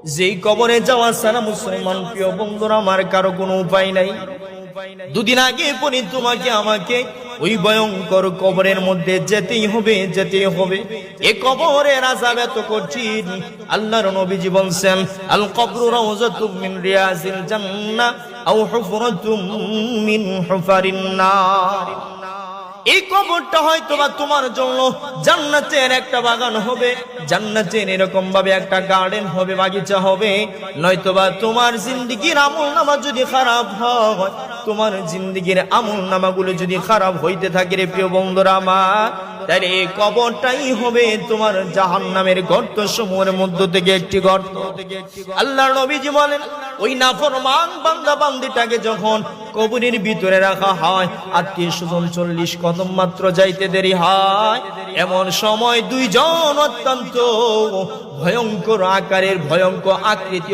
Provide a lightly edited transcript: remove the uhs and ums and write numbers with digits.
যেই কবরে যাওয়া ছাড়া মুসলমান প্রিয় বন্ধুরা আমার কারো কোনো উপায় নাই। দুদিন আগে পরে তোমাকে আমাকে ওই ভয়ঙ্কর কবরের মধ্যে যেতেই হবে, যেতেই হবে। এই কবরের আযাব এত কঠিন, আল্লাহর নবীজি বলছেন, আল কবরু রাউযাতুম মিন রিয়াজিল জান্নাহ আও হুফরাতুম মিন হুফারিন নার। এই কবরটা হয়তোবা তোমার জন্য জান্নাতের একটা বাগান হবে, জান্নাতের এরকম ভাবে একটা গার্ডেন হবে, বাগিচা হবে। নয়তোবা তোমার জিন্দেগীর আমলনামা যদি খারাপ হয়, তোমার জিন্দেগীর আমলনামাগুলো যদি খারাপ হইতে থাকে রে প্রিয় বন্ধুরা আমার, তাহলে এই কবরটাই হবে তোমার জাহান্নামের গর্ত সমূহের মধ্য থেকে একটি গর্ত। আল্লাহর নবীজি বলেন, ওই নাফরমান বান্দা বান্দিটাকে যখন কবরের ভিতরে রাখা হয়, আত্মীয় স্বজন 40 কদম মাত্র যাইতে দেরি হয়, এমন সময় দুইজন অত্যন্ত ভয়ঙ্কর আকারের, ভয়ঙ্কর আকৃতি